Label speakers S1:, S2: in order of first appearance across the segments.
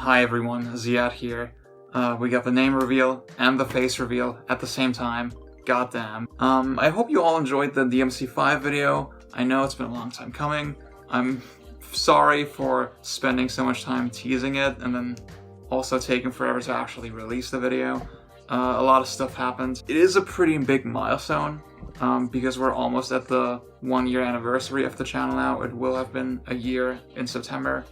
S1: Hi everyone, Ziad here. We got the name reveal and the face reveal at the same time. Goddamn. I hope you all enjoyed the DMC5 video. I know it's been a long time coming. I'm sorry for spending so much time teasing it and then also taking forever to actually release the video. A lot of stuff happened. It is a pretty big milestone because we're almost at the 1 year anniversary of the channel now. It will have been a year in September.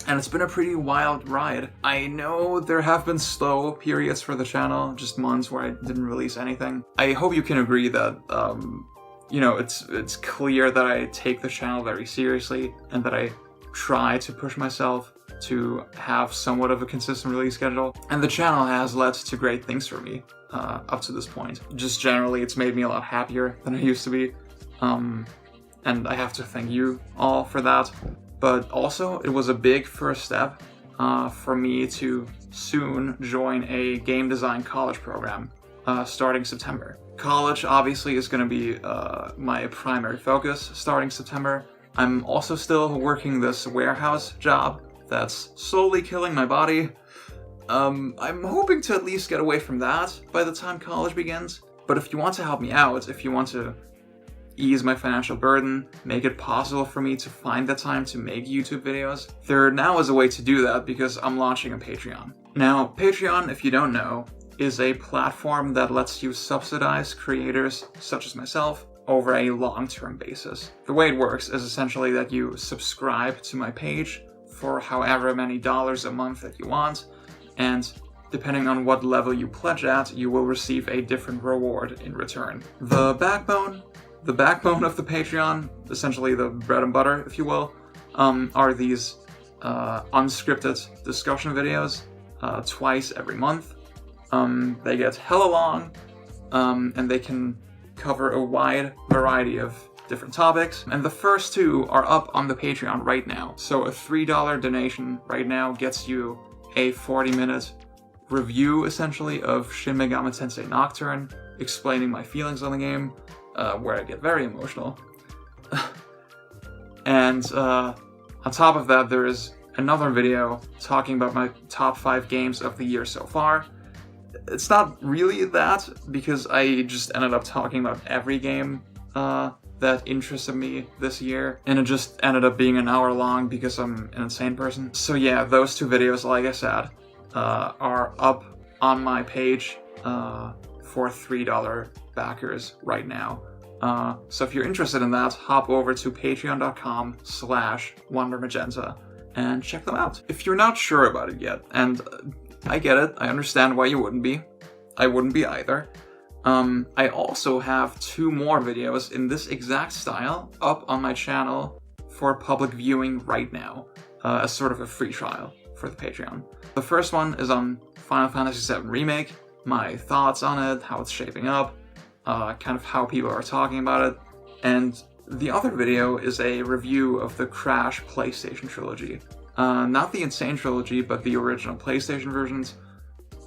S1: And it's been a pretty wild ride. I know there have been slow periods for the channel, just months where I didn't release anything. I hope you can agree that, you know, it's clear that I take the channel very seriously and that I try to push myself to have somewhat of a consistent release schedule. And the channel has led to great things for me up to this point. Just generally, it's made me a lot happier than I used to be. And I have to thank you all for that. But also, it was a big first step for me to soon join a game design college program starting September. College obviously is going to be my primary focus starting September. I'm also still working this warehouse job that's slowly killing my body. I'm hoping to at least get away from that by the time college begins. But if you want to help me out, if you want to ease my financial burden, make it possible for me to find the time to make YouTube videos, there now is a way to do that because I'm launching a Patreon. Now, Patreon, if you don't know, is a platform that lets you subsidize creators such as myself over a long-term basis. The way it works is essentially that you subscribe to my page for however many dollars a month that you want, and depending on what level you pledge at, you will receive a different reward in return. The backbone of the Patreon, essentially the bread and butter, if you will, are these unscripted discussion videos twice every month. They get hella long, and they can cover a wide variety of different topics. And the first two are up on the Patreon right now. So a $3 donation right now gets you a 40-minute review, essentially, of Shin Megami Tensei Nocturne, explaining my feelings on the game, where I get very emotional. And on top of that, there is another video talking about my top 5 games of the year so far. It's not really that, because I just ended up talking about every game that interested me this year, and it just ended up being an hour long because I'm an insane person. So yeah, those two videos, like I said, are up on my page for $3 backers right now. So if you're interested in that, hop over to patreon.com/WonderMagenta and check them out. If you're not sure about it yet, and I get it, I understand why you wouldn't be. I wouldn't be either. I also have 2 more videos in this exact style up on my channel for public viewing right now, as sort of a free trial for the Patreon. The first one is on Final Fantasy VII Remake, my thoughts on it, how it's shaping up, kind of how people are talking about it, and the other video is a review of the Crash PlayStation trilogy. Not the Insane trilogy, but the original PlayStation versions.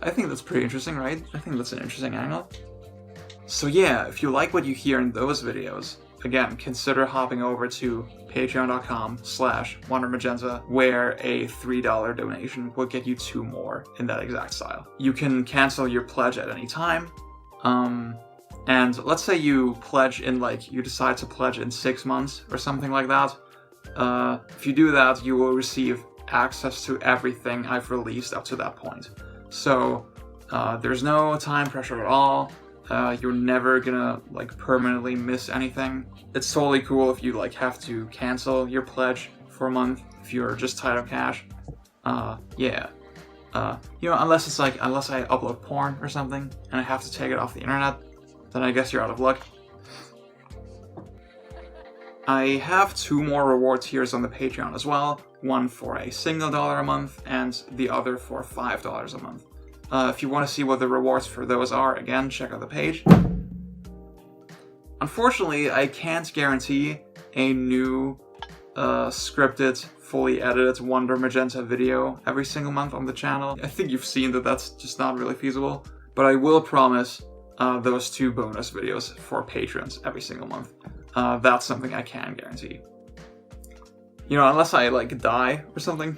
S1: I think that's pretty interesting, right? I think that's an interesting angle. So yeah, if you like what you hear in those videos, again, consider hopping over to patreon.com/WonderMagenta, where a $3 donation will get you 2 more in that exact style. You can cancel your pledge at any time. And let's say you pledge in, you decide to pledge in 6 months or something like that. If you do that, you will receive access to everything I've released up to that point. So there's no time pressure at all. You're never gonna permanently miss anything. It's totally cool if you have to cancel your pledge for a month if you're just tight on cash. Yeah. Unless it's unless I upload porn or something and I have to take it off the internet, then I guess you're out of luck. I have 2 more reward tiers on the Patreon as well, one for a single $1 a month and the other for $5 a month. If you want to see what the rewards for those are, again, check out the page. Unfortunately, I can't guarantee a new scripted, fully edited Wonder Magenta video every single month on the channel. I think you've seen that that's just not really feasible, but I will promise those 2 bonus videos for patrons every single month. That's something I can guarantee. Unless I die or something,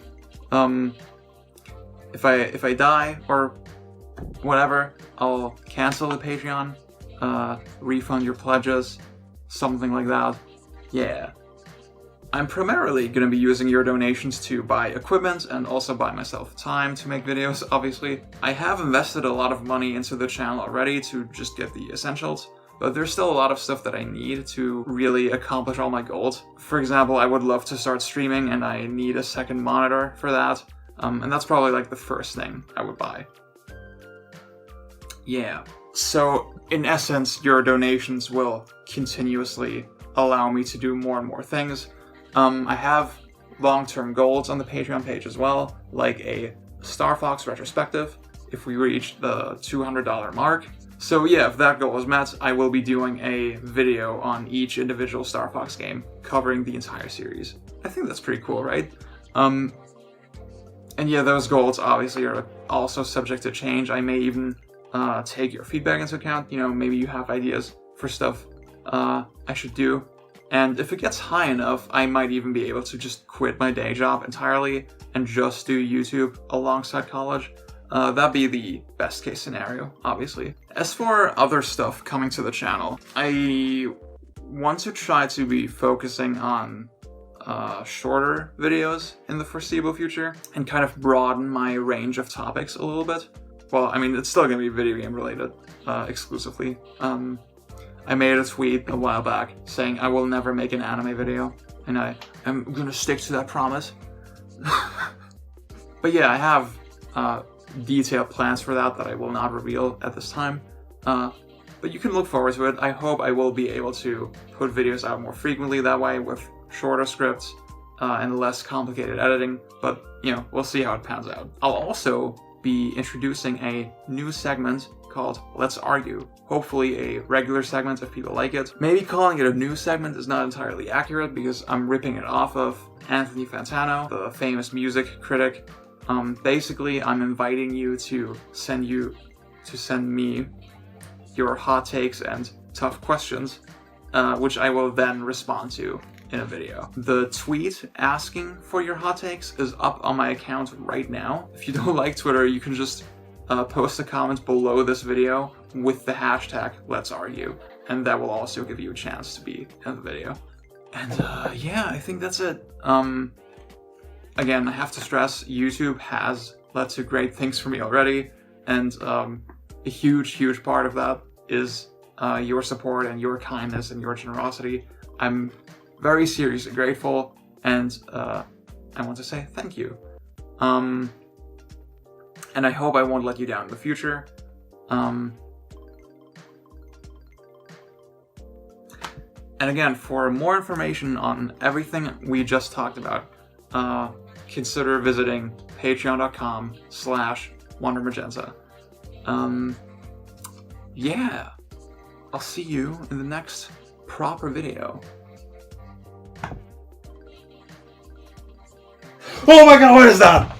S1: If I die or whatever, I'll cancel the Patreon, refund your pledges, something like that. Yeah. I'm primarily going to be using your donations to buy equipment and also buy myself time to make videos, obviously. I have invested a lot of money into the channel already to just get the essentials, but there's still a lot of stuff that I need to really accomplish all my goals. For example, I would love to start streaming and I need a second monitor for that, and that's probably like the first thing I would buy. Yeah. So, in essence, your donations will continuously allow me to do more and more things. I have long-term goals on the Patreon page as well, like a Star Fox retrospective if we reach the $200 mark. So yeah, if that goal is met, I will be doing a video on each individual Star Fox game, covering the entire series. I think that's pretty cool, right? And yeah, those goals obviously are also subject to change. I may even take your feedback into account. You know, maybe you have ideas for stuff I should do. And if it gets high enough, I might even be able to just quit my day job entirely and just do YouTube alongside college. That'd be the best case scenario, obviously. As for other stuff coming to the channel, I want to try to be focusing on shorter videos in the foreseeable future and kind of broaden my range of topics a little bit. Well, I mean, it's still going to be video game related exclusively. I made a tweet a while back saying I will never make an anime video, and I am going to stick to that promise. But yeah, I have detailed plans for that I will not reveal at this time. But you can look forward to it. I hope I will be able to put videos out more frequently that way with shorter scripts and less complicated editing, but you know, we'll see how it pans out. I'll also be introducing a new segment called Let's Argue. Hopefully a regular segment if people like it. Maybe calling it a new segment is not entirely accurate because I'm ripping it off of Anthony Fantano, the famous music critic. Basically, I'm inviting you to send me your hot takes and tough questions, which I will then respond to in a video. The tweet asking for your hot takes is up on my account right now. If you don't like Twitter, you can just post a comment below this video with the hashtag Let's Argue, and that will also give you a chance to be in the video. And yeah, I think that's it. Again, I have to stress, YouTube has led to great things for me already, and a huge part of that is your support and your kindness and your generosity. I'm very seriously grateful, and I want to say thank you. And I hope I won't let you down in the future. And again, for more information on everything we just talked about, consider visiting patreon.com/WonderMagenta. Yeah, I'll see you in the next proper video. Oh my god, what is that?